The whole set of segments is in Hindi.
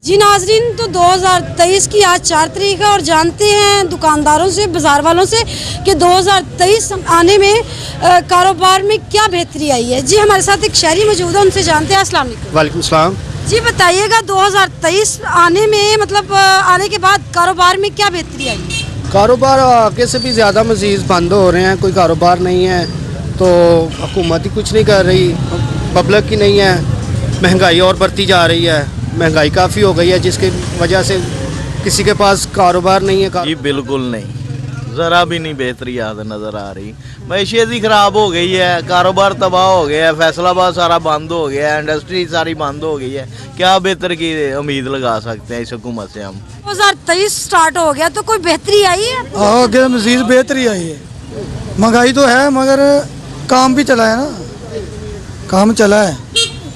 जी नाजरीन, तो 2023 की आज 4 तारीख है और जानते हैं दुकानदारों से, बाज़ार वालों से कि 2023 आने में कारोबार में क्या बेहतरी आई है। जी हमारे साथ एक शहरी मौजूद है, उनसे जानते हैं। अस्सलाम वालेकुम। वालेकुम सलाम। जी बताइएगा 2023 आने में मतलब आने के बाद कारोबार में क्या बेहतरी आई है। कारोबार आगे से भी ज़्यादा मज़ीद बंद हो रहे हैं, कोई कारोबार नहीं है, तो हुकूमत ही कुछ नहीं कर रही, पब्लिक की नहीं है, महंगाई और बढ़ती जा रही है, महंगाई काफ़ी हो गई है जिसकी वजह से किसी के पास कारोबार नहीं है। जी बिल्कुल नहीं, ज़रा भी नहीं बेहतरी याद नज़र आ रही। मैशियत ही ख़राब हो गई है, कारोबार तबाह हो गया है, फैसलाबाद सारा बंद हो गया है, इंडस्ट्री सारी बंद हो गई है। क्या बेहतर की उम्मीद लगा सकते हैं इस हुकूमत से हम। 2023 स्टार्ट हो गया तो कोई बेहतरी आई है। आगे मज़ीद बेहतरी आई है। महंगाई तो है मगर काम भी चला है ना, काम चला है।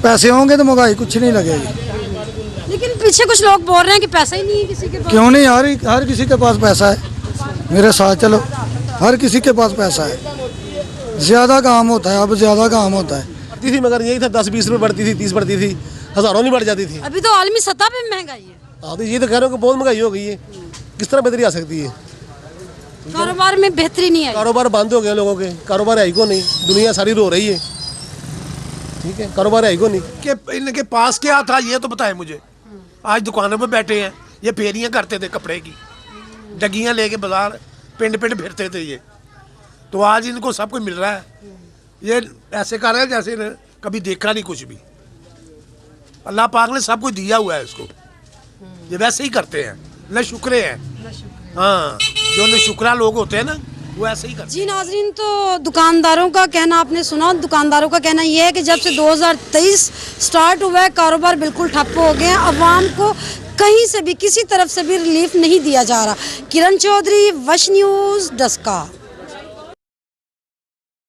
पैसे होंगे तो महंगाई कुछ नहीं लगेगी। लेकिन पीछे कुछ लोग बोल रहे हैं कि पैसा ही नहीं है किसी के पास। क्यों नहीं, हर किसी के पास पैसा है। मेरे साथ चलो, हर किसी के पास पैसा है। ज़्यादा काम होता है, अब ज़्यादा काम होता है। बढ़ती थी मगर यही था, 10-20 रुपये बढ़ती थी, 30 बढ़ती थी, हज़ारों नहीं बढ़ जाती थी। अभी तो आलमी सतह पे महंगाई है। हाँ तो ये तो कह रहे हो कि बहुत महंगाई हो गई है, किस तरह बेहतरी आ सकती है। कारोबार में बेहतरी नहीं आई। कारोबार बंद हो गए लोगों के, कारोबार है ही को नहीं, दुनिया सारी रो रही है। ठीक है, कारोबार है ही को नहीं। कि इनके पास क्या था ये तो बताए मुझे। आज दुकानों पे बैठे हैं, ये फेरियां करते थे कपड़े की, डगियां लेके बाजार पिंड पिंड फिरते थे ये, तो आज इनको सब कुछ मिल रहा है। ये ऐसे कर रहे हैं जैसे कभी देखा नहीं कुछ भी। अल्लाह पाक ने सब कुछ दिया हुआ है इसको, ये वैसे ही करते हैं, न शुक्रे हैं। हाँ, जो न शुक्रा लोग होते हैं ना वो ऐसे ही करते हैं। जी नाजरीन, तो दुकानदारों का कहना आपने सुना। दुकानदारों का कहना यह है कि जब से 2023 स्टार्ट हुआ है कारोबार बिल्कुल ठप्प हो गए हैं। अवाम को कहीं से भी किसी तरफ से भी रिलीफ नहीं दिया जा रहा। किरण चौधरी, वश न्यूज़, डस्का।